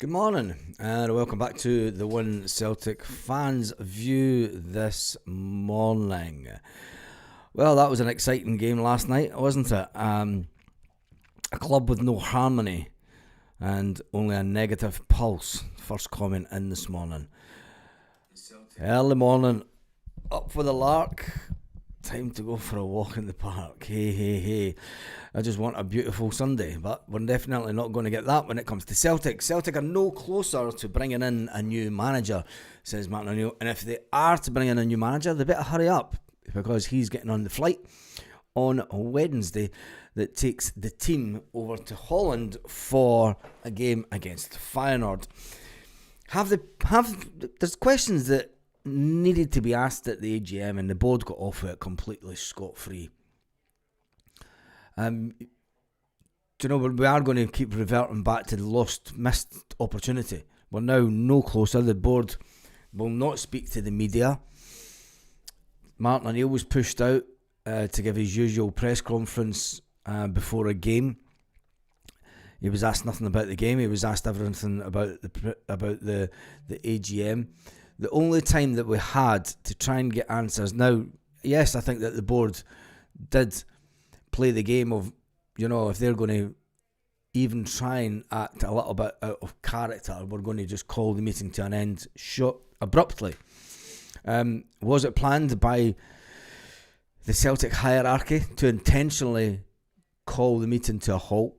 Good morning and welcome back to the One Celtic Fans View this morning. Well, that was an exciting game last night, wasn't it? A club with no harmony and only a negative pulse. First comment in this morning. Early morning, up for the lark. Time to go for a walk in the park. Hey. I just want a beautiful Sunday, but we're definitely not going to get that when it comes to Celtic. Celtic are no closer to bringing in a new manager, says Martin O'Neill. And if they are to bring in a new manager, they better hurry up because he's getting on the flight on Wednesday that takes the team over to Holland for a game against Feyenoord. There's questions that needed to be asked at the AGM and the board got off with it completely scot-free. We are going to keep reverting back to the missed opportunity. We're now no closer. The board will not speak to the media. Martin O'Neill was pushed out to give his usual press conference before a game. He was asked nothing about the game. He was asked everything about the AGM. The only time that we had to try and get answers. Now, yes, I think that the board did play the game of, if they're going to even try and act a little bit out of character, we're going to just call the meeting to an end abruptly. Was it planned by the Celtic hierarchy to intentionally call the meeting to a halt?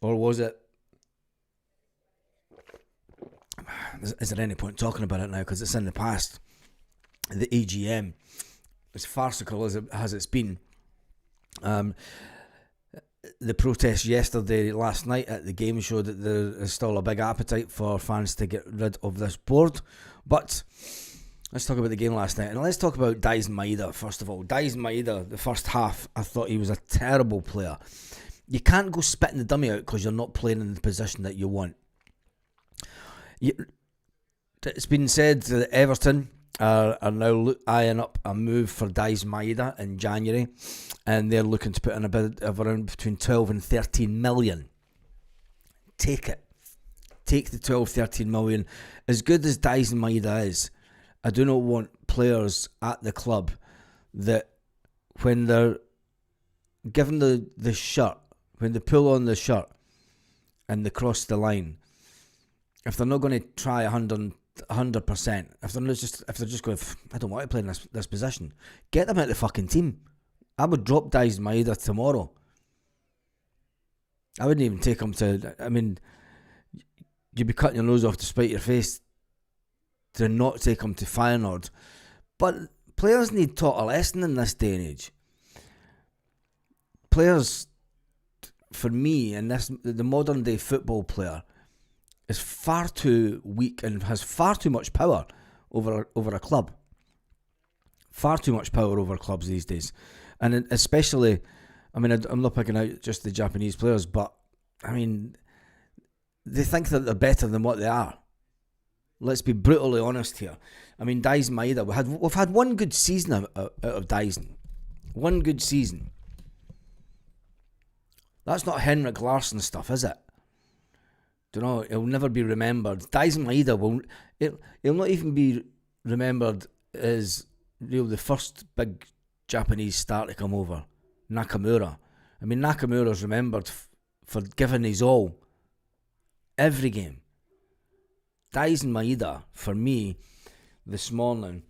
Or was it... Is there any point talking about it now? Because it's in the past. The AGM, as farcical as it's been, the protest last night at the game showed that there is still a big appetite for fans to get rid of this board. But let's talk about the game last night. And let's talk about Daizen Maeda, first of all. Daizen Maeda, the first half, I thought he was a terrible player. You can't go spitting the dummy out because you're not playing in the position that you want. It's been said that Everton are now eyeing up a move for Daizen Maeda in January, and they're looking to put in a bid of around between 12 and 13 million. Take it. Take the 12, 13 million. As good as Daizen Maeda is, I do not want players at the club that when they're given the shirt, when they pull on the shirt and they cross the line, if they're not going to try 100%, if they're just going, I don't want to play in this position, get them out of the fucking team. I would drop Daizen Maeda tomorrow. I wouldn't even take him to... I mean, you'd be cutting your nose off to spite your face to not take him to Feyenoord. But players need taught a lesson in this day and age. Players, for me, and the modern day football player, is far too weak and has far too much power over a club. Far too much power over clubs these days. And especially, I mean, I'm not picking out just the Japanese players, but, I mean, they think that they're better than what they are. Let's be brutally honest here. I mean, Daizen Maeda, we've had one good season out of Daizen. One good season. That's not Henrik Larsson stuff, is it? He'll never be remembered. Daizen Maeda he'll not even be remembered as the first big Japanese star to come over, Nakamura. I mean, Nakamura's remembered for giving his all every game. Daizen Maeda, for me, this morning,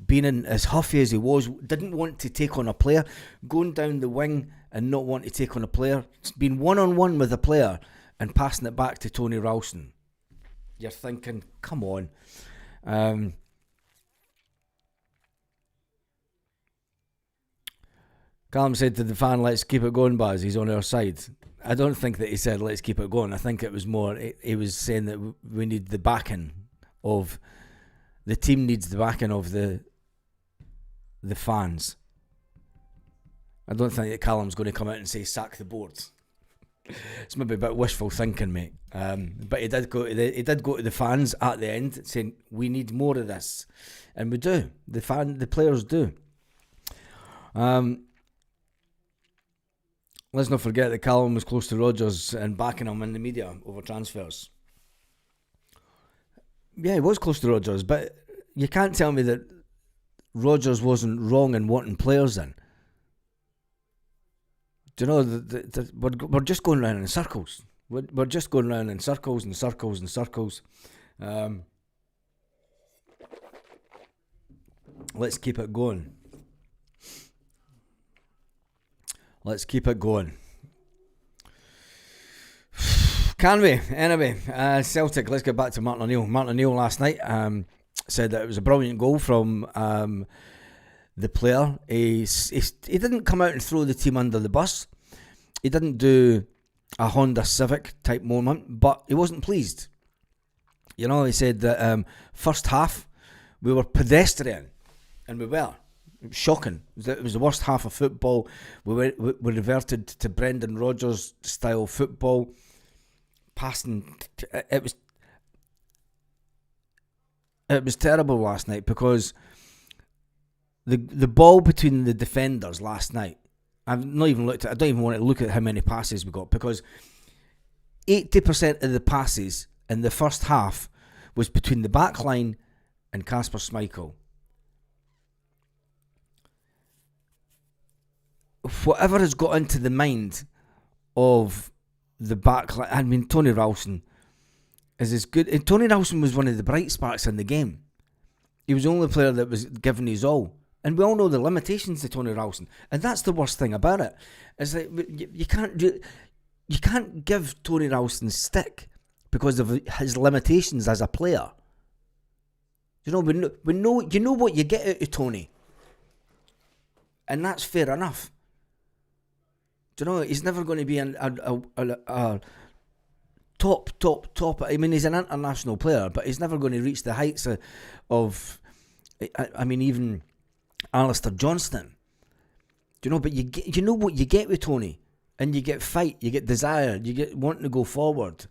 being in as huffy as he was, didn't want to take on a player, going down the wing and not want to take on a player, being one-on-one with a player and passing it back to Tony Ralston. You're thinking, come on. Callum said to the fan, let's keep it going, Baz. He's on our side. I don't think that he said, let's keep it going. I think it was more, he was saying that we need the backing of, the team needs the backing of the fans. I don't think that Callum's going to come out and say, sack the board. It's maybe a bit wishful thinking, mate. But he did go to the fans at the end saying, we need more of this. And we do. The players do. let's not forget that Callum was close to Rodgers and backing him in the media over transfers. Yeah, he was close to Rodgers, but you can't tell me that Rodgers wasn't wrong in wanting players in. Do you know, we're just going round in circles. We're just going round in circles and circles and circles. Let's keep it going. Let's keep it going. Can we? Anyway, Celtic, let's get back to Martin O'Neill. Martin O'Neill last night said that it was a brilliant goal from the player. He didn't come out and throw the team under the bus. He didn't do a Honda Civic type moment, but he wasn't pleased. You know, he said that first half we were pedestrian, and we were. It was shocking. It was the worst half of football. We reverted to Brendan Rodgers style football. Passing, it was terrible last night because the ball between the defenders last night. I've not even looked at. I don't even want to look at how many passes we got, because 80% of the passes in the first half was between the back line and Kasper Schmeichel. Whatever has got into the mind of the back line, I mean, Tony Ralston is as good. And Tony Ralston was one of the bright sparks in the game. He was the only player that was giving his all. And we all know the limitations of Tony Ralston. And that's the worst thing about it. It's like you can't give Tony Ralston stick because of his limitations as a player. You know, we know you know what you get out of Tony. And that's fair enough. Do you know, he's never going to be a top. I mean, he's an international player, but he's never going to reach the heights of I mean, even Alistair Johnston. Do you know? But you know what you get with Tony, and you get fight, you get desire, you get wanting to go forward.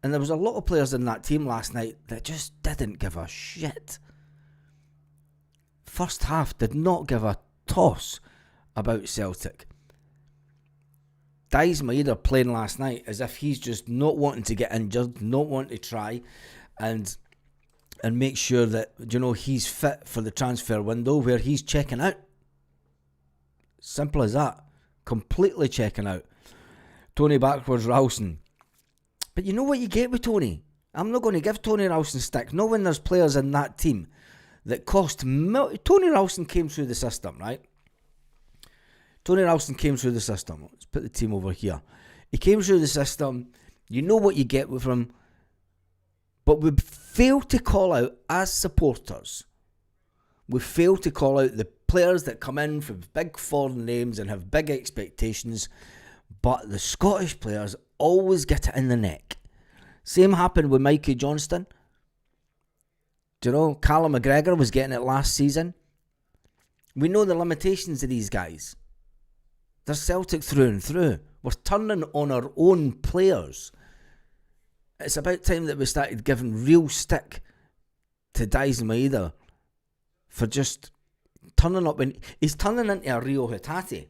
And there was a lot of players in that team last night that just didn't give a shit. First half did not give a toss about Celtic. Dies Maeda playing last night as if he's just not wanting to get injured, not wanting to try, and make sure that, you know, he's fit for the transfer window where he's checking out. Simple as that. Completely checking out. Tony backwards Ralston. But you know what you get with Tony? I'm not going to give Tony Ralston stick. Not when there's players in that team that cost Tony Ralston came through the system, right? Tony Ralston came through the system. Let's put the team over here. He came through the system. You know what you get with him. But we fail to call out, as supporters, we fail to call out the players that come in for big foreign names and have big expectations. But the Scottish players always get it in the neck. Same happened with Mikey Johnston. Do you know, Callum McGregor was getting it last season. We know the limitations of these guys. They're Celtic through and through. We're turning on our own players. It's about time that we started giving real stick to Dies Maeda for just turning up. And he's turning into a Rio Hatate.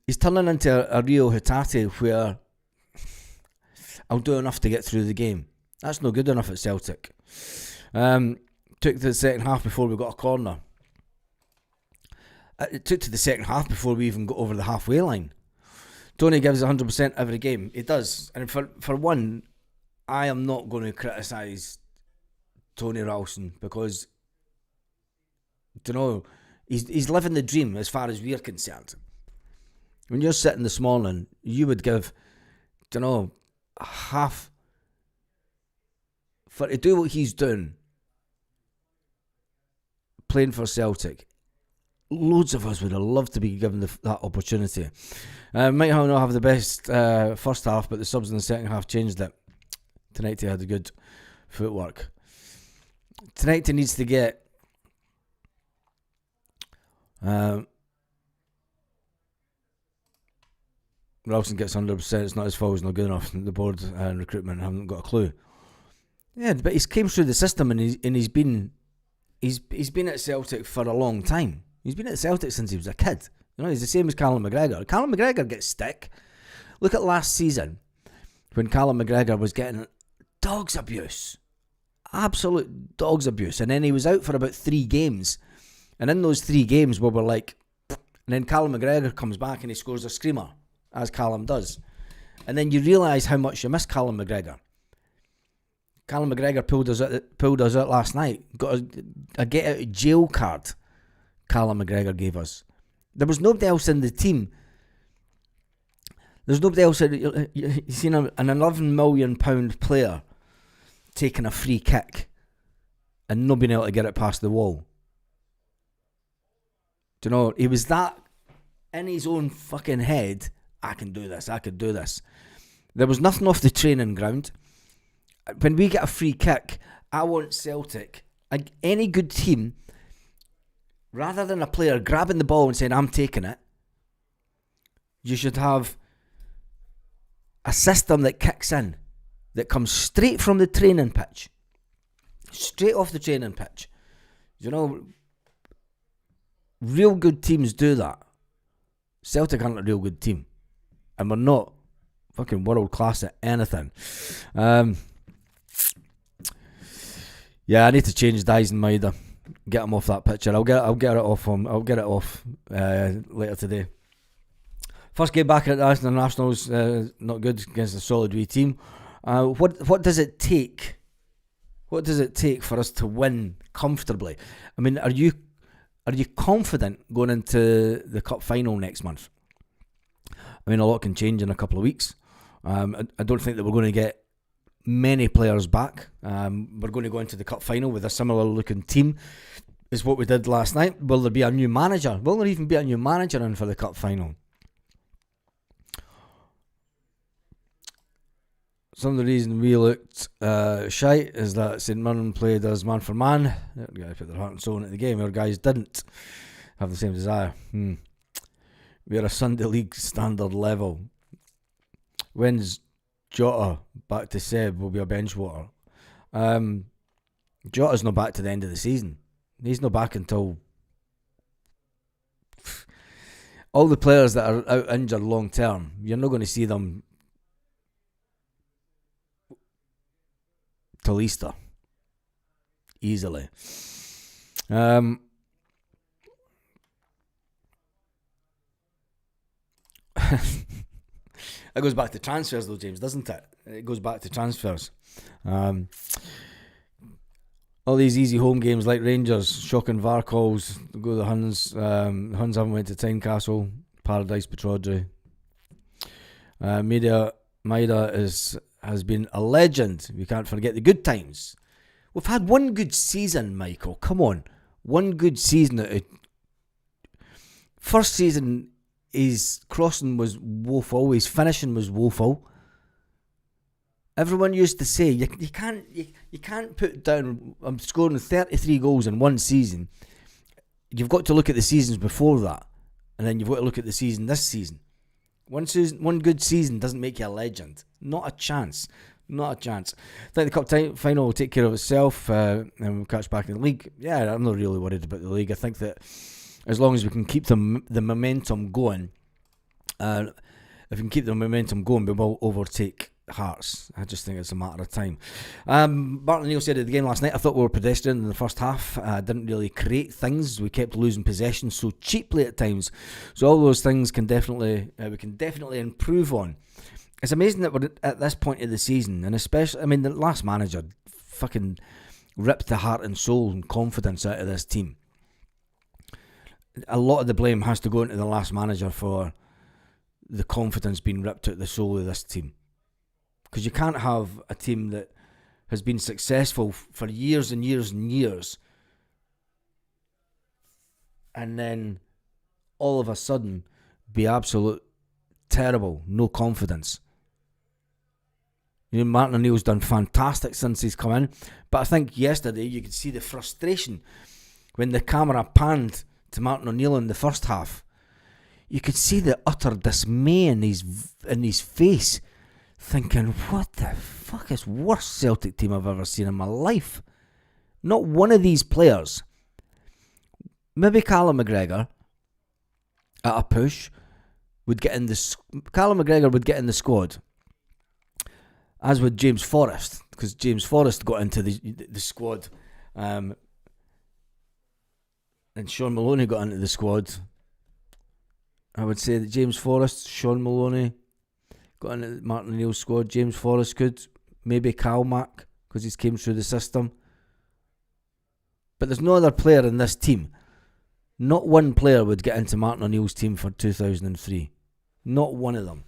He's turning into a Rio Hatate where I'll do enough to get through the game. That's not good enough at Celtic. Took the second half before we got a corner. It took to the second half before we even got over the halfway line. Tony gives 100% every game. He does. And for one, I am not going to criticise Tony Ralston because, you know, he's living the dream as far as we're concerned. When you're sitting this morning, you would give, you know, half for to do what he's doing, playing for Celtic. Loads of us would have loved to be given that opportunity. Might not have the best first half, but the subs in the second half changed it. Tonight he had a good footwork. Tonight he needs to get Ralston gets 100%. It's not his fault. He's not good enough. The board and recruitment haven't got a clue. Yeah, but he's came through the system and he's been at Celtic for a long time. He's been at Celtic since he was a kid. He's the same as Callum McGregor. Callum McGregor gets stick. Look at last season when Callum McGregor was getting dog's abuse. Absolute dog's abuse. And then he was out for about 3 games. And in those 3 games we were like... And then Callum McGregor comes back and he scores a screamer, as Callum does. And then you realise how much you miss Callum McGregor. Callum McGregor pulled us out last night. Got a get out of jail card Callum McGregor gave us. There was nobody else in the team. There's nobody else. You've seen an £11 million player taking a free kick and not being able to get it past the wall. Do you know, he was that in his own fucking head. I can do this. There was nothing off the training ground. When we get a free kick, I want Celtic, any good team, rather than a player grabbing the ball and saying, I'm taking it, you should have a system that kicks in, that comes straight from the training pitch. Straight off the training pitch. You know, real good teams do that. Celtic aren't a real good team. And we're not fucking world class at anything. Yeah, I need to change Dyson Maida. Get him off that picture. I'll get it off him. I'll get it off later today. First game back at the Nationals, not good against a solid wee team. What does it take? What does it take for us to win comfortably? I mean, are you confident going into the cup final next month? I mean, a lot can change in a couple of weeks. I don't think that we're going to get many players back. We're going to go into the cup final with a similar looking team as what we did last night. Will there be a new manager? Will there even be a new manager in for the cup final? Some of the reason we looked shite is that St Mirren played as man for man. They put their heart and soul into the game. Our guys didn't have the same desire. We're a Sunday League standard level. When's Jota back to Seb will be a bench water. Jota's not back to the end of the season. He's not back until... All the players that are out injured long term, you're not going to see them till Easter. Easily. It goes back to transfers though, James, doesn't it? It goes back to transfers. All these easy home games like Rangers, shocking VAR calls, go to the Huns. Huns haven't went to Tynecastle, Paradise Petraudry. Maida has been a legend. We can't forget the good times. We've had one good season, Michael. Come on. One good season. First season, his crossing was woeful. His finishing was woeful. Everyone used to say, you can't put down, I'm scoring 33 goals in one season. You've got to look at the seasons before that. And then you've got to look at the season this season. One good season doesn't make you a legend. Not a chance. Not a chance. I think the cup final will take care of itself and we'll catch back in the league. Yeah, I'm not really worried about the league. I think that as long as we can keep the momentum going, if we can keep the momentum going, we will overtake Hearts. I just think it's a matter of time. Martin O'Neill said at the game last night, I thought we were pedestrian in the first half. Didn't really create things. We kept losing possession so cheaply at times. So all those things we can definitely improve on. It's amazing that we're at this point of the season, and especially, I mean, the last manager fucking ripped the heart and soul and confidence out of this team. A lot of the blame has to go into the last manager for the confidence being ripped out of the soul of this team. Because you can't have a team that has been successful for years and years and years, and then all of a sudden be absolute terrible, no confidence. You know, Martin O'Neill's done fantastic since he's come in, but I think yesterday you could see the frustration when the camera panned to Martin O'Neill in the first half. You could see the utter dismay in his face, thinking, what the fuck is worst Celtic team I've ever seen in my life? Not one of these players, maybe Callum McGregor, at a push, would get in the Callum McGregor would get in the squad, as would James Forrest, because James Forrest got into the squad, and Sean Maloney got into the squad. I would say that James Forrest, Sean Maloney got into Martin O'Neill's squad. James Forrest could, maybe Calmac, because he's came through the system. But there's no other player in this team. Not one player would get into Martin O'Neill's team for 2003. Not one of them.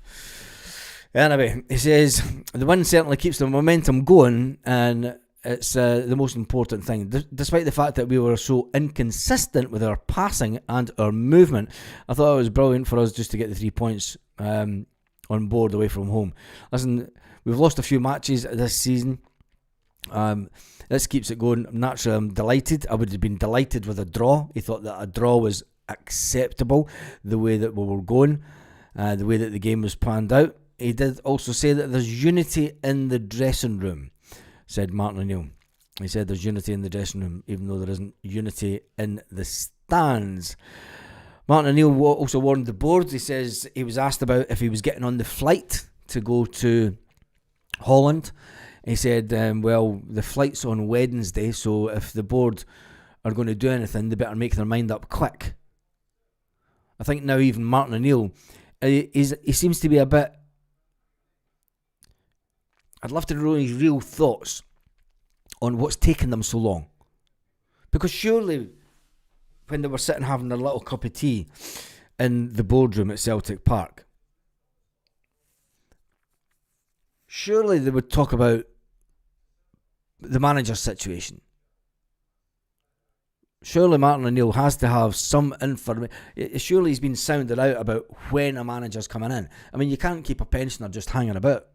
Anyway, he says, the win certainly keeps the momentum going, and it's the most important thing. Despite the fact that we were so inconsistent with our passing and our movement, I thought it was brilliant for us just to get the 3 points on board away from home. Listen, we've lost a few matches this season. This keeps it going. Naturally, I'm delighted. I would have been delighted with a draw. He thought that a draw was acceptable, the way that we were going, the way that the game was planned out. He did also say that there's unity in the dressing room, said Martin O'Neill. He said there's unity in the dressing room, even though there isn't unity in the stands. Martin O'Neill also warned the board. He says he was asked about if he was getting on the flight to go to Holland. He said, well, the flight's on Wednesday, so if the board are going to do anything, they better make their mind up quick. I think now even Martin O'Neill, he seems to be a bit... I'd love to know his real thoughts on what's taken them so long. Because surely, when they were sitting having their little cup of tea in the boardroom at Celtic Park, surely they would talk about the manager's situation. Surely Martin O'Neill has to have some information. Surely he's been sounded out about when a manager's coming in. I mean, you can't keep a pensioner just hanging about.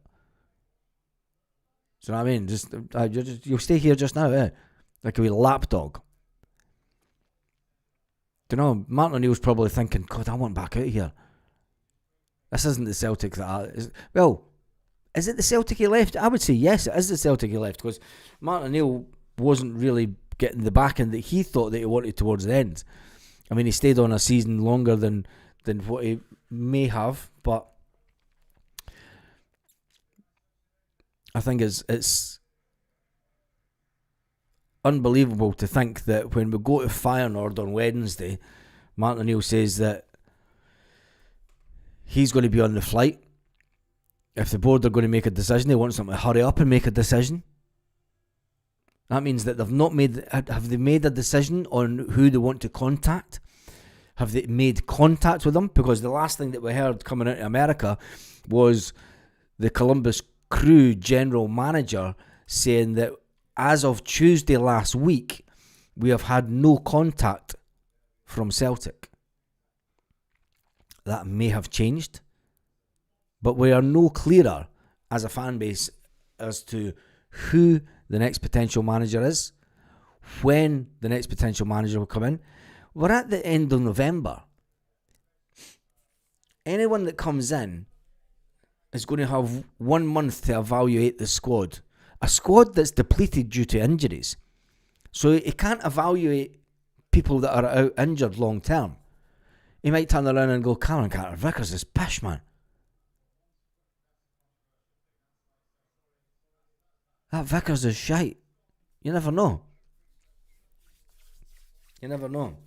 Do you know what I mean? You'll stay here just now, like a wee lapdog. Do you know, Martin O'Neill's probably thinking, God, I want back out of here. This isn't the Celtic well, is it the Celtic he left? I would say yes, it is the Celtic he left, because Martin O'Neill wasn't really getting the backing that he thought that he wanted towards the end. I mean, he stayed on a season longer than what he may have, but I think it's unbelievable to think that when we go to Feyenoord on Wednesday, Martin O'Neill says that he's going to be on the flight. If the board are going to make a decision, he wants them to hurry up and make a decision. That means that have they made a decision on who they want to contact? Have they made contact with them? Because the last thing that we heard coming out of America was the Columbus Crew general manager saying that as of Tuesday last week, we have had no contact from Celtic. That may have changed, but we are no clearer as a fan base as to who the next potential manager is, when the next potential manager will come in. We're at the end of November. Anyone that comes in is going to have 1 month to evaluate the squad. A squad that's depleted due to injuries. So he can't evaluate people that are out injured long term. He might turn around and go, Callum Carter-Vickers is pish, man. That Vickers is shite. You never know. You never know.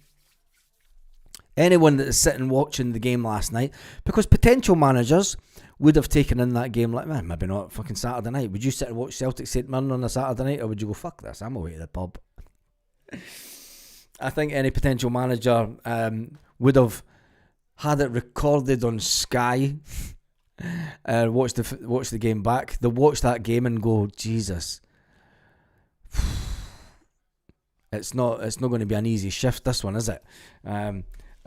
Anyone that is sitting watching the game last night, because potential managers would have taken in that game like, man, maybe not fucking Saturday night. Would you sit and watch Celtic St Mirren on a Saturday night, or would you go, fuck this, I'm away to the pub? I think any potential manager would have had it recorded on Sky and watch the game back. They'll watch that game and go, Jesus, it's not going to be an easy shift, this one, is it?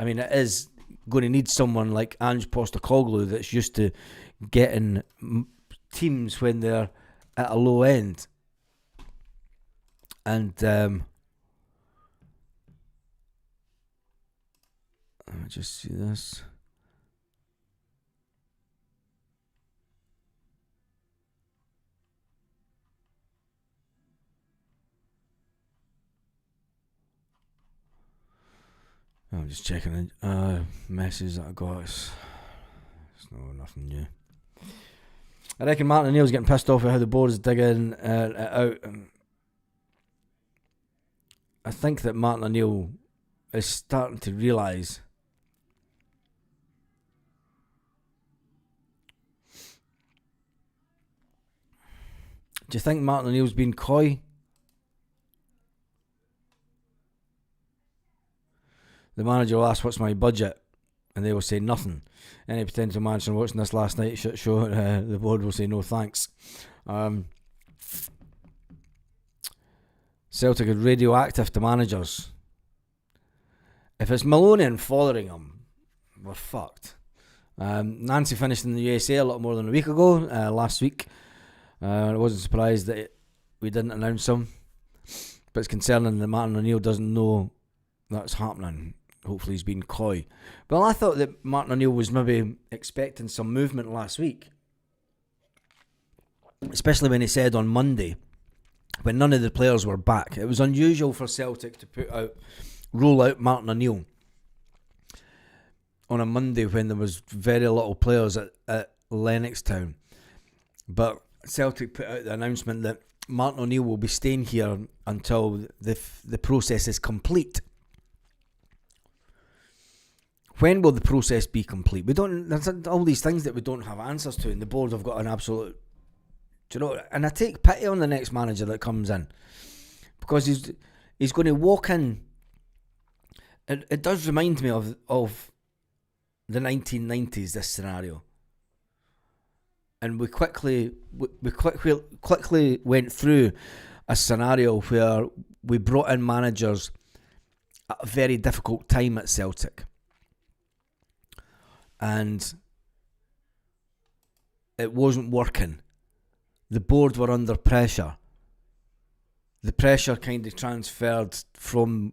I mean, it is going to need someone like Ange Postecoglou that's used to getting teams when they're at a low end. And let me just see this. I'm just checking messages that I got. It's nothing new. I reckon Martin O'Neill's getting pissed off at how the board is digging it out. I think that Martin O'Neill is starting to realise do you think Martin O'Neill's been coy? The manager will ask, what's my budget? And they will say nothing. Any potential manager watching this last night shit show, the board will say no thanks. Celtic are radioactive to managers. If it's Maloney and Fotheringham, we're fucked. Nancy finished in the USA a lot more than a week ago, last week. I wasn't surprised that we didn't announce him. But it's concerning that Martin O'Neill doesn't know that's happening. Hopefully he's been coy. Well, I thought that Martin O'Neill was maybe expecting some movement last week. Especially when he said on Monday, when none of the players were back. It was unusual for Celtic to roll out Martin O'Neill on a Monday when there was very little players at Lennoxtown. But Celtic put out the announcement that Martin O'Neill will be staying here until the process is complete. When will the process be complete? There's all these things that we don't have answers to, and the board have got an absolute, and I take pity on the next manager that comes in, because he's going to walk in. It does remind me of the 1990s, this scenario. And we quickly went through a scenario where we brought in managers at a very difficult time at Celtic. And it wasn't working. The board were under pressure. The pressure kind of transferred from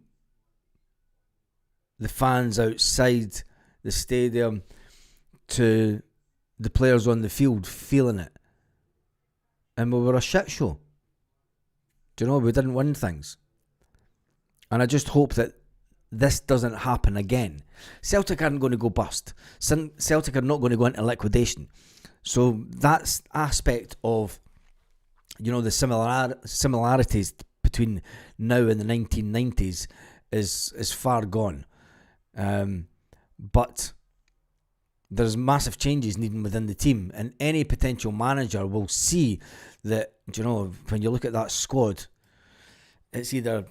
the fans outside the stadium to the players on the field feeling it. And we were a shit show. We didn't win things. And I just hope that this doesn't happen again. Celtic aren't going to go bust. Celtic are not going to go into liquidation. So that aspect of, the similarities between now and the 1990s is far gone. But there's massive changes needed within the team, and any potential manager will see that, when you look at that squad, it's either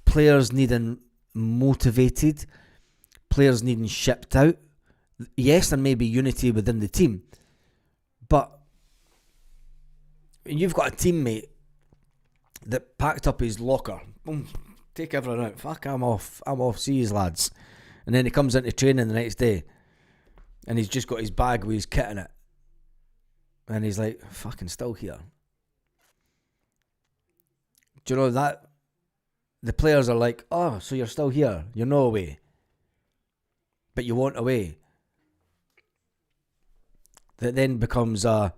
players needing motivated, players needing shipped out. Yes, there may be unity within the team, but you've got a teammate that packed up his locker, boom, take everyone out, fuck, I'm off, see you lads, and then he comes into training the next day and he's just got his bag with his kit in it, and he's like, fucking still here. Do you know that? The players are like, oh, so you're still here. You're no away. But you want away. That then becomes do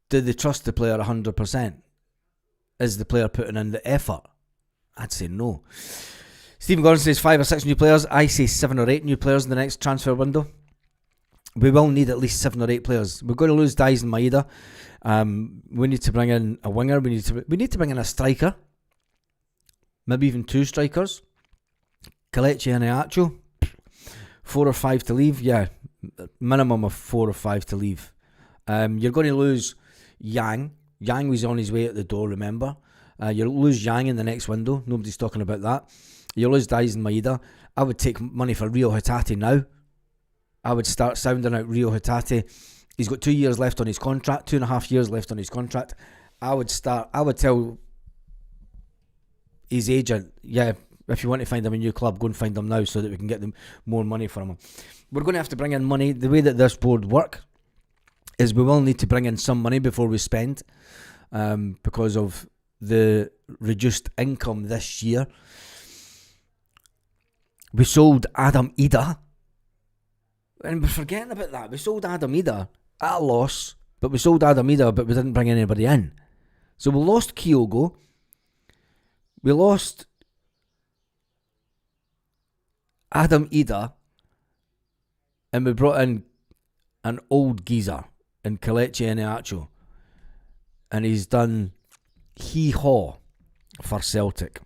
they trust the player 100%? Is the player putting in the effort? I'd say no. Stephen Gordon says 5 or 6 new players. I say 7 or 8 new players in the next transfer window. We will need at least 7 or 8 players. We're going to lose Dies and Maeda. We need to bring in a winger. We need to bring in a striker. Maybe even 2 strikers. Kelechi and Iacho. 4 or 5 to leave. Yeah, minimum of 4 or 5 to leave. You're going to lose Yang. Yang was on his way out the door, remember? You'll lose Yang in the next window. Nobody's talking about that. You'll lose Dies and Maeda. I would take money for Rio Hatate now. I would start sounding out Rio Hatate. He's got 2 years left on his contract, 2.5 years left on his contract. I would tell his agent, if you want to find him a new club, go and find him now so that we can get them more money for him. We're going to have to bring in money. The way that this board work is we will need to bring in some money before we spend, because of the reduced income this year. We sold Adam Ida. And we're forgetting about that. We sold Adam Ida at a loss, but we didn't bring anybody in. So we lost Kyogo. We lost Adam Ida, and we brought in an old geezer in Kelechi Iheanacho, and he's done hee-haw for Celtic.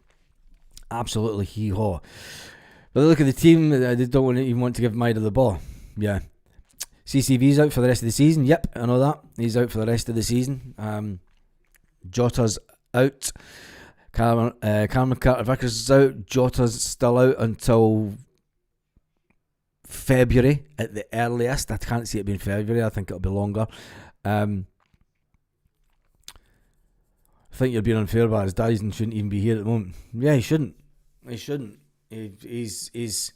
Absolutely hee-haw. But look at the team, they don't even want to give Maida the ball. Yeah. CCV's out for the rest of the season. Yep, I know that. He's out for the rest of the season. Jota's out. Cameron Carter-Vickers is out. Jota's still out until February at the earliest. I can't see it being February. I think it'll be longer. I think you're being unfair by his Dyson shouldn't even be here at the moment. Yeah, he shouldn't. He's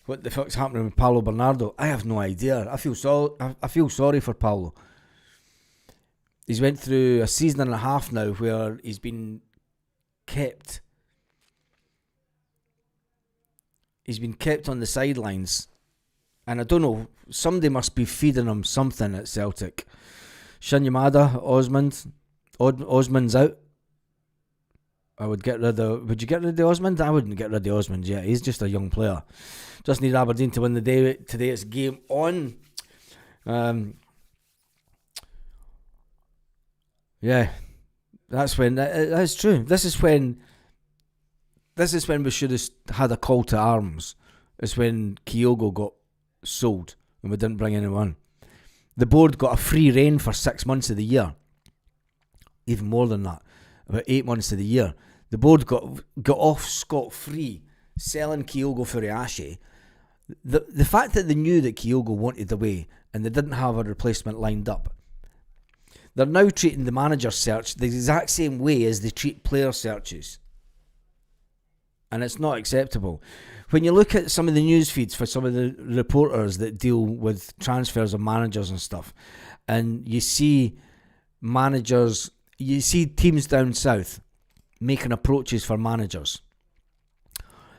what the fuck's happening with Paulo Bernardo? I have no idea. I feel sorry for Paulo. He's went through a season and a half now where he's been kept. He's been kept on the sidelines, and I don't know. Somebody must be feeding him something at Celtic. Shin Yamada, Osmond's out. Would you get rid of Osmond? I wouldn't get rid of Osmond yet. He's just a young player. Just need Aberdeen to win the day. Today it's game on. Yeah, that's when. That's true. This is when we should have had a call to arms. It's when Kyogo got sold and we didn't bring anyone. The board got a free rein for 6 months of the year. Even more than that. About 8 months of the year. The board got off scot-free selling Kyogo Furuhashi. The fact that they knew that Kyogo wanted away and they didn't have a replacement lined up. They're now treating the manager search the exact same way as they treat player searches. And it's not acceptable. When you look at some of the news feeds for some of the reporters that deal with transfers of managers and stuff, and you see teams down south making approaches for managers.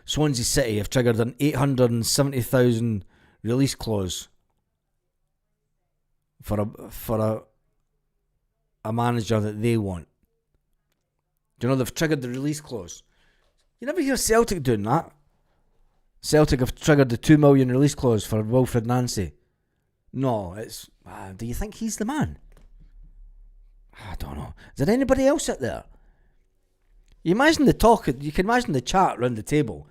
Swansea City have triggered an 870,000 release clause for a manager that they want. Do you know they've triggered the release clause? You never hear Celtic doing that. Celtic have triggered the 2 million release clause for Wilfred Nancy. No, it's... do you think he's the man? I don't know. Is there anybody else out there? You imagine the talk, you can imagine the chat around the table.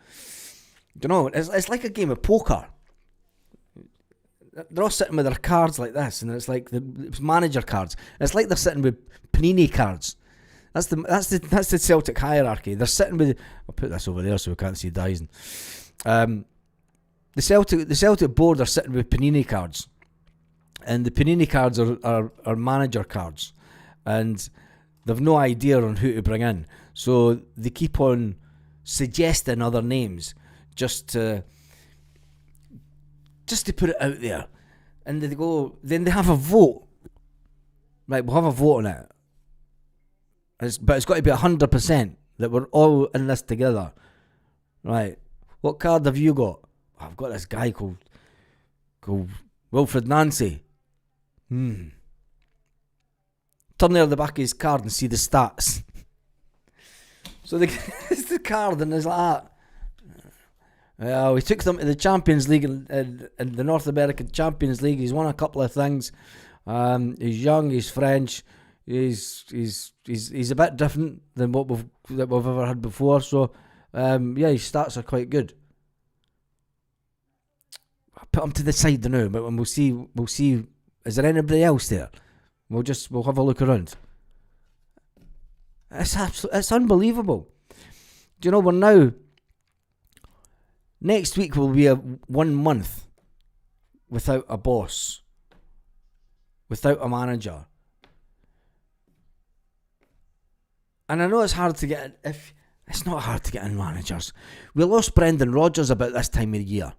You know, it's like a game of poker. They're all sitting with their cards like this, and it's like it's manager cards. It's like they're sitting with Panini cards. That's the Celtic hierarchy. They're sitting with. I'll put this over there so we can't see Dyson. The Celtic board are sitting with Panini cards, and the Panini cards are manager cards, and they've no idea on who to bring in. So they keep on suggesting other names just to put it out there. And then they have a vote. Right, we'll have a vote on it. But it's got to be 100% that we're all in this together. Right, what card have you got? I've got this guy called Wilfred Nancy. Turn there the back of his card and see the stats. So it's the card and it's like that. We took them to the Champions League in the North American Champions League. He's won a couple of things. He's young. He's French. He's a bit different than what we've ever had before. So his stats are quite good. I put him to the side now, but we'll see. Is there anybody else there? We'll have a look around. It's unbelievable. Do you know we're now? Next week will be 1 month without a boss, without a manager. And I know it's hard to get in. It's not hard to get in managers. We lost Brendan Rodgers about this time of the year.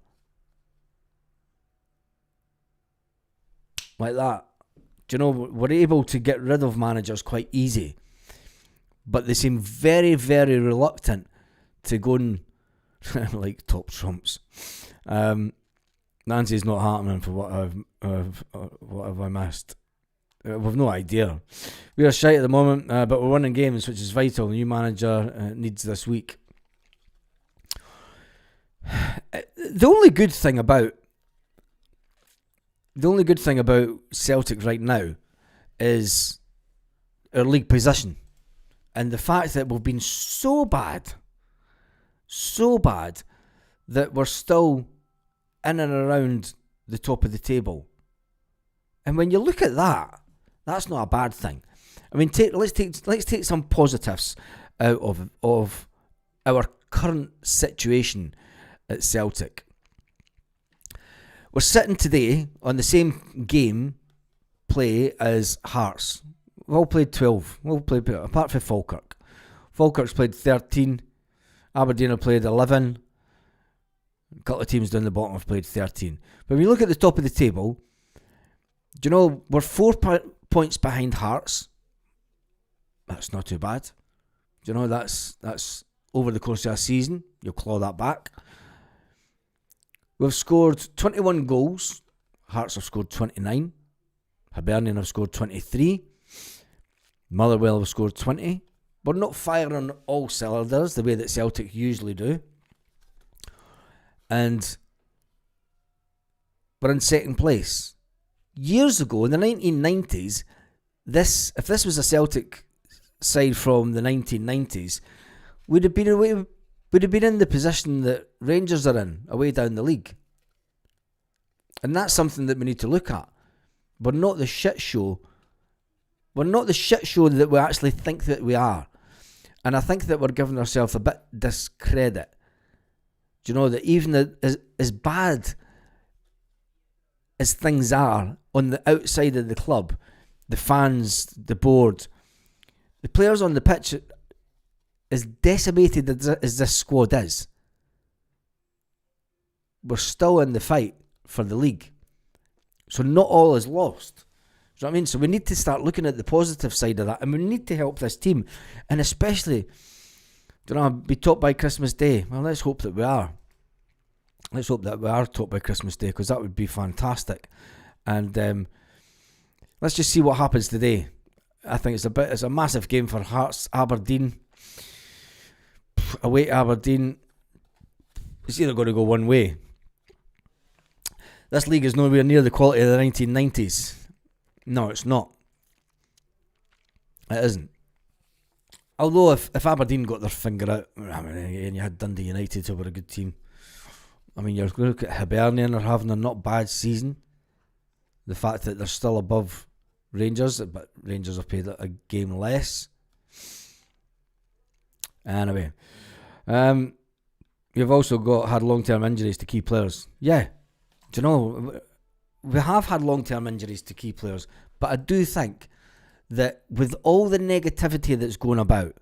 Like that. Do you know, we're able to get rid of managers quite easy. But they seem very, very reluctant to go and like top trumps. Nancy's not happening for what have I missed. We've no idea. We are shite at the moment, but we're winning games, which is vital. The new manager needs this week. The only good thing about Celtic right now is our league position, and the fact that we've been so bad that we're still in and around the top of the table. And when you look at that, that's not a bad thing. I mean, let's take some positives out of our current situation at Celtic. We're sitting today on the same game play as Hearts. We've all played 12. We've all played, apart from Falkirk. Falkirk's played 13. Aberdeen have played 11. A couple of teams down the bottom have played 13. But when you look at the top of the table, do you know we're 4 points behind Hearts? That's not too bad. Do you know that's over the course of a season? You'll claw that back. We've scored 21 goals. Hearts have scored 29. Hibernian have scored 23. Motherwell have scored 20. We're not firing on all cylinders the way that Celtic usually do. And we're in second place. Years ago, in the 1990s, if this was a Celtic side from the 1990s, we'd have been in the position that Rangers are in, away down the league. And that's something that we need to look at. We're not the shit show. We're not the shit show that we actually think that we are. And I think that we're giving ourselves a bit discredit. Do you know that even as bad as things are on the outside of the club, the fans, the board, the players on the pitch, as decimated as this squad is, we're still in the fight for the league. So not all is lost. Do you know what I mean? So we need to start looking at the positive side of that, and we need to help this team. And especially, do you know, be top by Christmas Day. Well, let's hope that we are. Let's hope that we are top by Christmas Day, because that would be fantastic. And let's just see what happens today. I think it's a massive game for Hearts. Aberdeen, away to Aberdeen, it's either going to go one way. This league is nowhere near the quality of the 1990s. No, it's not. It isn't. Although if Aberdeen got their finger out, I mean, and you had Dundee United, who were a good team. I mean, you're going to look at Hibernian are having a not bad season. The fact that they're still above Rangers, but Rangers have played a game less. Anyway, you've also had long-term injuries to key players. Yeah, do you know, we have had long-term injuries to key players, but I do think that with all the negativity that's going about,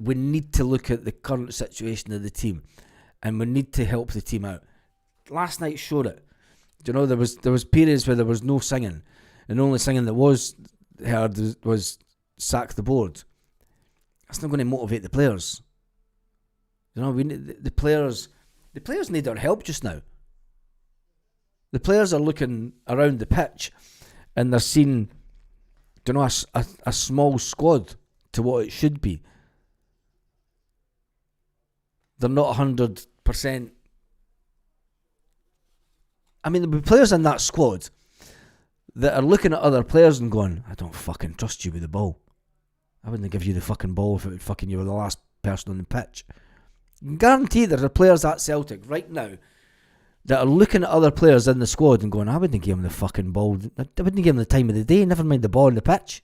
we need to look at the current situation of the team, and we need to help the team out. Last night showed it. Do you know, there was periods where there was no singing, and the only singing that was heard was sack the board. That's not going to motivate the players. You know, we need the players. The players need our help just now. The players are looking around the pitch, and they're seeing, do you know, a small squad to what it should be. They're not 100%. I mean, there'll be players in that squad that are looking at other players and going, I don't fucking trust you with the ball. I wouldn't give you the fucking ball if it fucking you were the last person on the pitch. I can guarantee there are players at Celtic right now that are looking at other players in the squad and going, I wouldn't give him the fucking ball. I wouldn't give him the time of the day, never mind the ball on the pitch.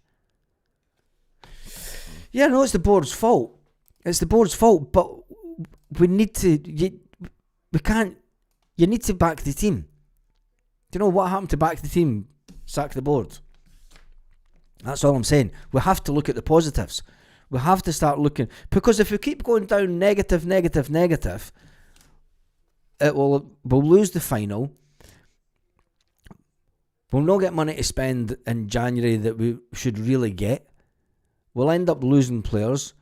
Yeah, no, it's the board's fault. It's the board's fault, but we need to, you need to back the team. Do you know what happened to back the team? Sack the board. That's all I'm saying. We have to look at the positives. We have to start looking, because if we keep going down negative, we'll lose the final. We'll not get money to spend in January that we should really get. We'll end up losing players.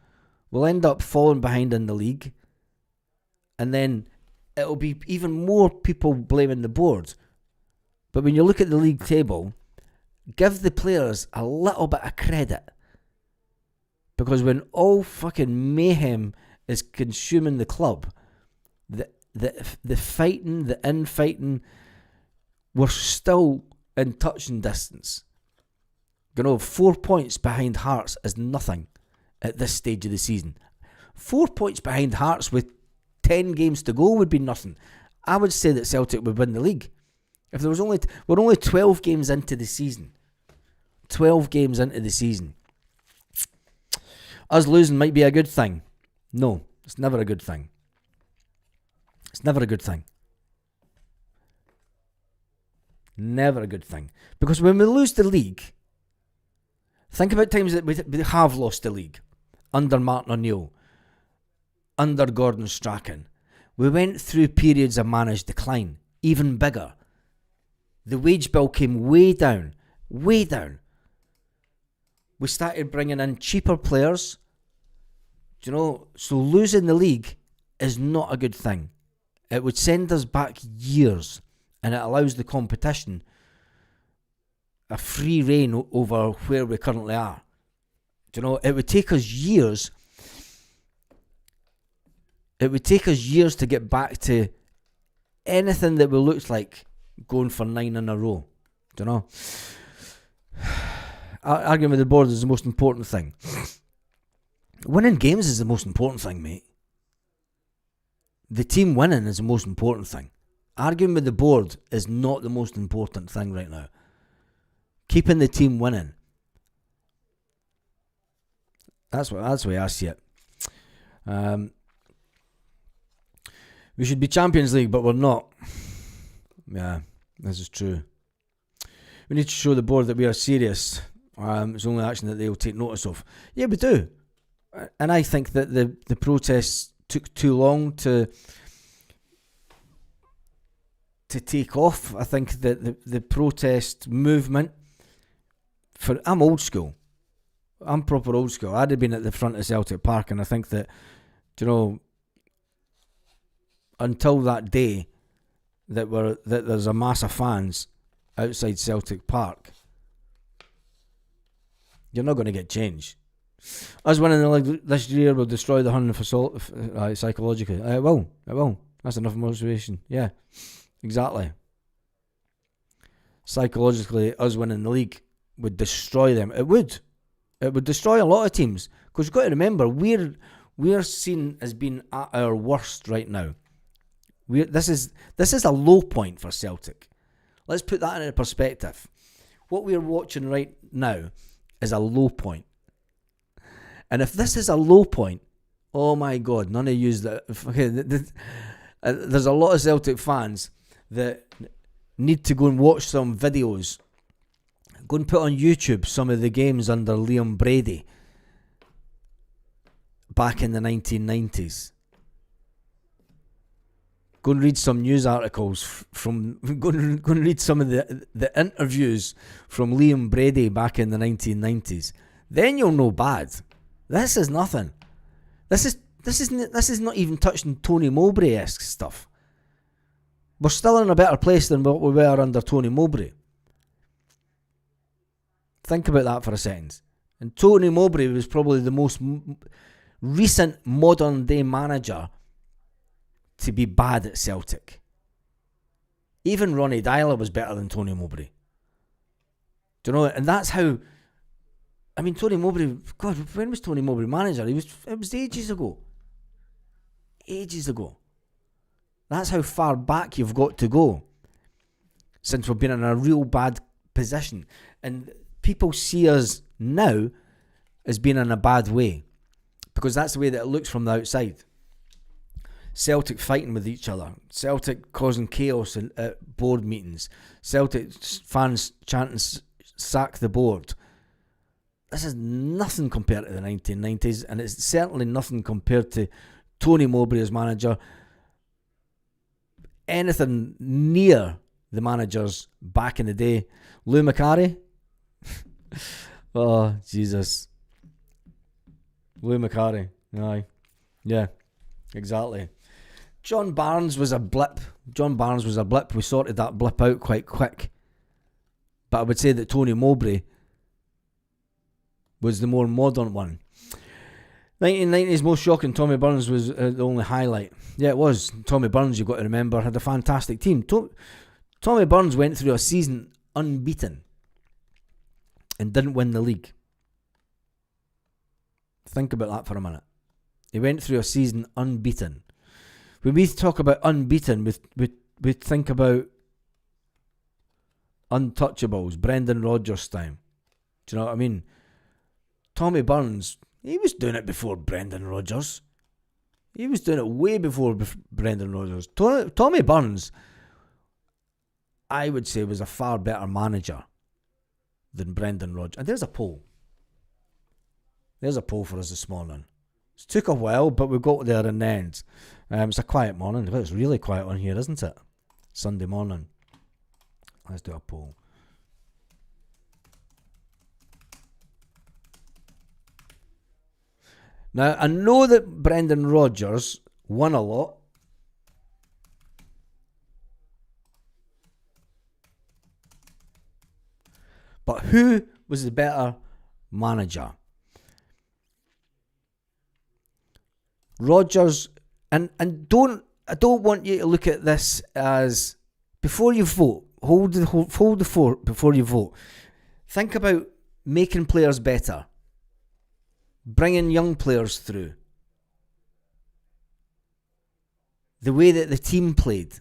We'll end up falling behind in the league. And then it'll be even more people blaming the board. But when you look at the league table, give the players a little bit of credit. Because when all fucking mayhem is consuming the club. The fighting, the infighting, we're still in touching distance. 4 points behind Hearts is nothing at this stage of the season. 4 points behind Hearts with 10 games to go would be nothing. I would say that Celtic would win the league. If there was we're only 12 games into the season. 12 games into the season. Us losing might be a good thing. No, it's never a good thing. It's never a good thing. Never a good thing. Because when we lose the league, think about times that we have lost the league. Under Martin O'Neill. Under Gordon Strachan. We went through periods of managed decline. Even bigger. The wage bill came way down. Way down. We started bringing in cheaper players. So losing the league is not a good thing. It would send us back years, and it allows the competition a free rein over where we currently are. It would take us years. It would take us years to get back to anything that we looked like going for 9 in a row. Arguing with the board is the most important thing. Winning games is the most important thing, mate. The team winning is the most important thing. Arguing with the board is not the most important thing right now. Keeping the team winning. That's the way I see it. We should be Champions League, but we're not. Yeah, this is true. We need to show the board that we are serious. It's only action that they will take notice of. Yeah, we do. And I think that the protests took too long to take off. I think that the protest movement, I'm old school. I'm proper old school. I'd have been at the front of Celtic Park, and I think that, until that day that there's a mass of fans outside Celtic Park, you're not going to get change. Us winning the league this year will destroy the Hun psychologically. It will. That's enough motivation. Yeah, exactly. Psychologically, us winning the league would destroy them. It would destroy a lot of teams. Because you've got to remember, we're seen as being at our worst right now. This is a low point for Celtic. Let's put that into perspective. What we're watching right now is a low point. And if this is a low point, oh my God, none of you that. Okay, there's a lot of Celtic fans that need to go and watch some videos. Go and put on YouTube some of the games under Liam Brady back in the 1990s. Go and read some news articles go and read some of the interviews from Liam Brady back in the 1990s. Then you'll know bad. This is nothing. This is not even touching Tony Mowbray-esque stuff. We're still in a better place than what we were under Tony Mowbray. Think about that for a second. And Tony Mowbray was probably the most recent modern day manager to be bad at Celtic. Even Ronnie Dyler was better than Tony Mowbray. Do you know? And that's how. I mean, Tony Mowbray. God, when was Tony Mowbray manager? It was ages ago. Ages ago. That's how far back you've got to go since we've been in a real bad position. And people see us now as being in a bad way because that's the way that it looks from the outside. Celtic fighting with each other. Celtic causing chaos at board meetings. Celtic fans chanting, sack the board. This is nothing compared to the 1990s, and it's certainly nothing compared to Tony Mowbray as manager. Anything near the managers back in the day. Lou Macari. Oh, Jesus. Lou Macari. Aye. Yeah, exactly. John Barnes was a blip. We sorted that blip out quite quick. But I would say that Tony Mowbray was the more modern one. 1990's most shocking, Tommy Burns was the only highlight. Yeah, it was. Tommy Burns, you've got to remember, had a fantastic team. Tommy Burns went through a season unbeaten and didn't win the league. Think about that for a minute. He went through a season unbeaten. When we talk about unbeaten, we think about untouchables, Brendan Rodgers time. Do you know what I mean? Tommy Burns, he was doing it before Brendan Rodgers. He was doing it way before Brendan Rodgers. Tommy Burns, I would say, was a far better manager than Brendan Rodgers. And there's a poll. There's a poll for us this morning. It took a while, but we got there in the end. It's a quiet morning. It's really quiet on here, isn't it? Sunday morning. Let's do a poll. Now, I know that Brendan Rodgers won a lot. But who was the better manager? Rodgers, and I don't want you to look at this as, before you vote, hold the fort before you vote. Think about making players better, bringing young players through, the way that the team played.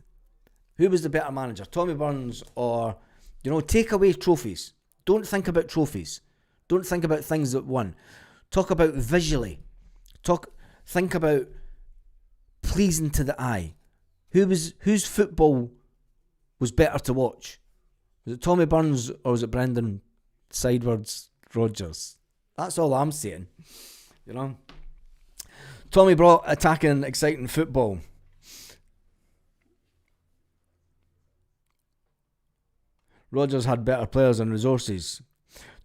Who was the better manager, Tommy Burns or, take away trophies. Don't think about trophies. Don't think about things that won. Talk about visually. Think about pleasing to the eye. Whose football was better to watch? Was it Tommy Burns or was it Brendan Sidewards Rodgers? That's all I'm saying. Tommy brought attacking, exciting football. Rodgers had better players and resources.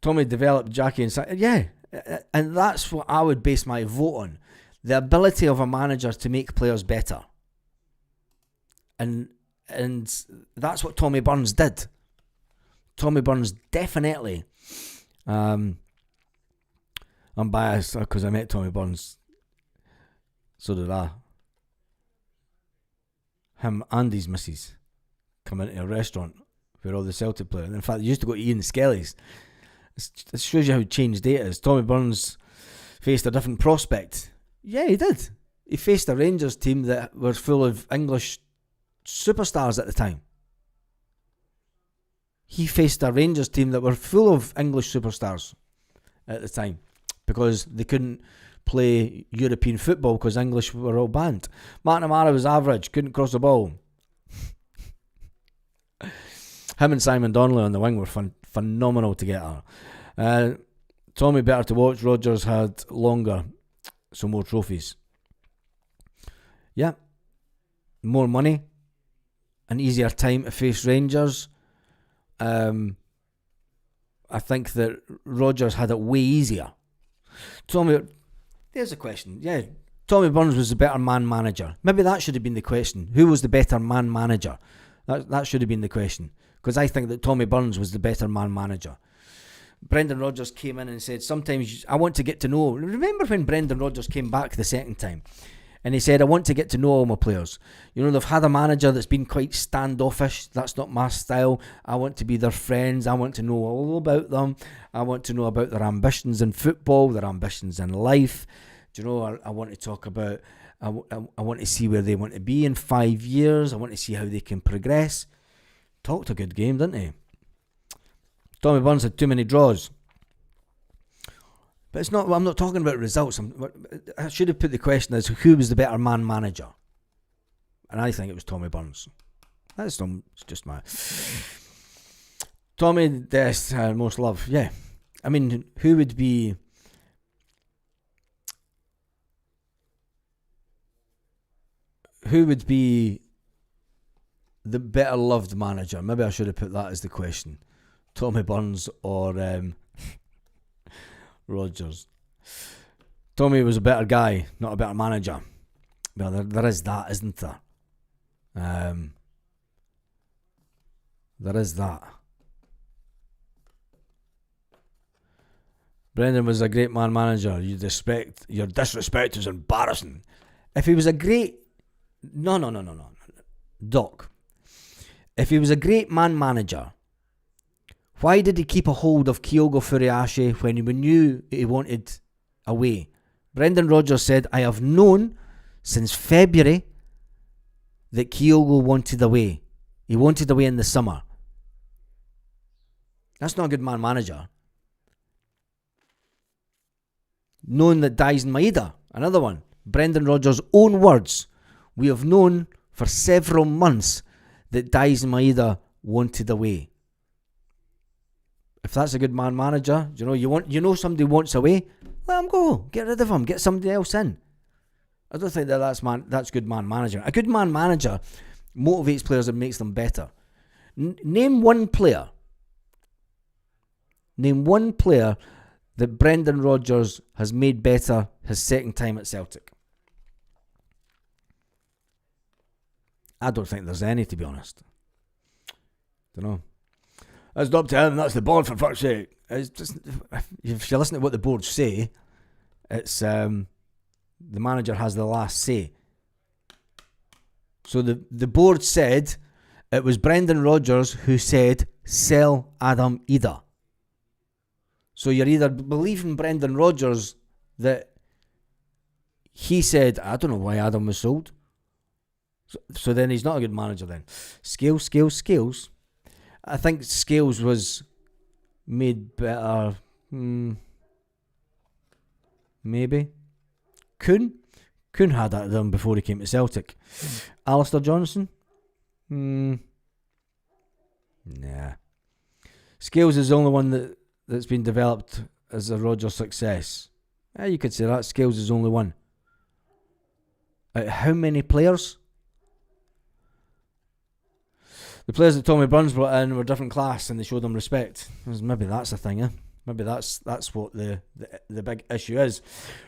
Tommy developed Jackie and yeah, and that's what I would base my vote on. The ability of a manager to make players better. And that's what Tommy Burns did. Tommy Burns definitely. I'm biased because I met Tommy Burns. So did I. Him and his missus come into a restaurant where all the Celtic players. In fact, they used to go to Ian Skelly's. It shows you how changed it is. Tommy Burns faced a different prospect. Yeah, he did. He faced a Rangers team that were full of English superstars at the time. He faced a Rangers team that were full of English superstars at the time because they couldn't play European football because English were all banned. McNamara was average, couldn't cross the ball. Him and Simon Donnelly on the wing were phenomenal together. Tommy better to watch. Rodgers had longer, so more trophies. Yeah, more money, an easier time to face Rangers. I think that Rodgers had it way easier. There's a question. Yeah, Tommy Burns was the better man manager. Maybe that should have been the question. Who was the better man manager? That should have been the question. Because I think that Tommy Burns was the better man manager. Brendan Rodgers came in and said, sometimes I want to get to know. Remember when Brendan Rodgers came back the second time? And he said, I want to get to know all my players. They've had a manager that's been quite standoffish. That's not my style. I want to be their friends. I want to know all about them. I want to know about their ambitions in football, their ambitions in life. I want to talk about, I want to see where they want to be in 5 years. I want to see how they can progress. Talked a good game, didn't he? Tommy Burns had too many draws. But it's not. I'm not talking about results. I should have put the question as who was the better man manager, and I think it was Tommy Burns. That's just my Tommy Dest most love. Yeah, I mean, who would be? Who would be the better loved manager? Maybe I should have put that as the question. Tommy Burns or Rodgers. Tommy was a better guy, not a better manager. Well, there is that, isn't there? There is that. Brendan was a great man manager. Your disrespect is embarrassing. If he was a great... No. Doc. If he was a great man manager, why did he keep a hold of Kyogo Furuhashi when he knew he wanted away? Brendan Rodgers said, I have known since February that Kyogo wanted away. He wanted away in the summer. That's not a good man manager. Knowing that Daisen Maeda, another one, Brendan Rodgers' own words, we have known for several months that Daisen Maeda wanted away. If that's a good man manager, you know somebody wants away, let him go. Get rid of him. Get somebody else in. I don't think that's good man manager. A good man manager motivates players and makes them better. Name one player that Brendan Rodgers has made better his second time at Celtic. I don't think there's any, to be honest. Don't know. That's not up to him, that's the board, for fuck's sake. It's just, if you listen to what the board say, it's the manager has the last say. So the board said it was Brendan Rodgers who said sell Adam Idah. So you're either believing Brendan Rodgers that he said, I don't know why Adam was sold. So then he's not a good manager then. Scales. I think Scales was made better. Maybe. Kuhn had that done before he came to Celtic. Alistair Johnson? Nah. Scales is the only one that's been developed as a Rodgers success. Yeah, you could say that. Scales is the only one. How many players? The players that Tommy Burns brought in were different class and they showed them respect. Maybe that's a thing, eh? Maybe that's what the big issue is.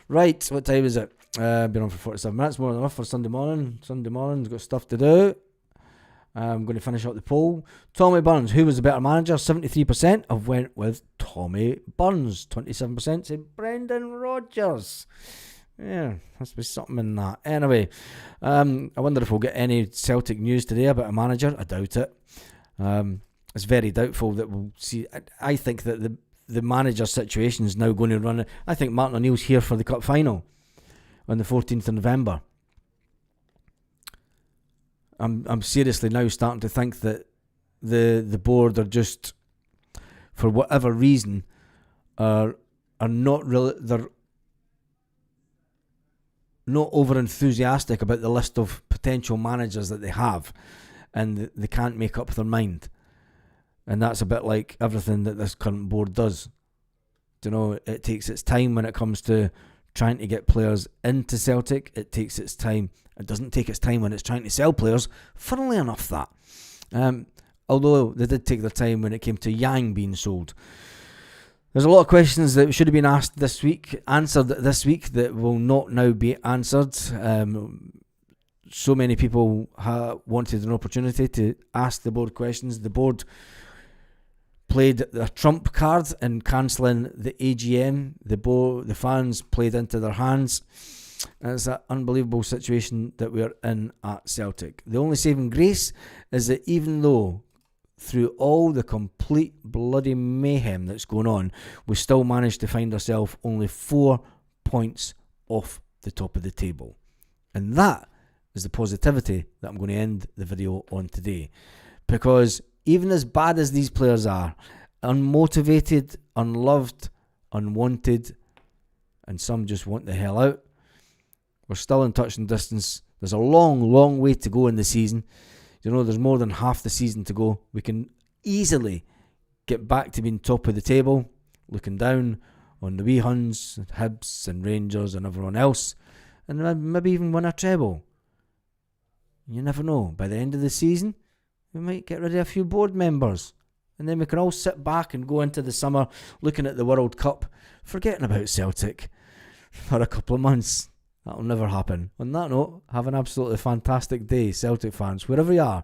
Right, what time is it? Been on for 47 minutes, more than enough for Sunday morning. Sunday morning's got stuff to do. I'm going to finish up the poll. Tommy Burns, who was the better manager? 73% have went with Tommy Burns. 27% said Brendan Rodgers. Yeah, has to be something in that. Anyway, I wonder if we'll get any Celtic news today about a manager. I doubt it. It's very doubtful that we'll see. I think that the manager situation is now going to run. I think Martin O'Neill's here for the cup final on the 14th of November. I'm seriously now starting to think that the board are just, for whatever reason, are not really. They're not over enthusiastic about the list of potential managers that they have, and they can't make up their mind. And that's a bit like everything that this current board does. It takes its time when it comes to trying to get players into Celtic. It takes its time. It doesn't take its time when it's trying to sell players. Funnily enough, that. Although they did take their time when it came to Yang being sold. There's a lot of questions that should have been answered this week that will not now be answered. So many people wanted an opportunity to ask the board questions. The board played their trump card in cancelling the AGM. The fans played into their hands. And it's an unbelievable situation that we're in at Celtic. The only saving grace is that even though through all the complete bloody mayhem that's going on, we still managed to find ourselves only 4 points off the top of the table. And that is the positivity that I'm going to end the video on today. Because even as bad as these players are, unmotivated, unloved, unwanted, and some just want the hell out, we're still in touching distance. There's a long, long way to go in the season. There's more than half the season to go. We can easily get back to being top of the table, looking down on the wee Huns, and Hibs and Rangers and everyone else, and maybe even win a treble. You never know. By the end of the season, we might get rid of a few board members, and then we can all sit back and go into the summer looking at the World Cup, forgetting about Celtic for a couple of months. That'll never happen. On that note, have an absolutely fantastic day, Celtic fans, wherever you are,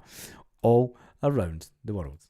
all around the world.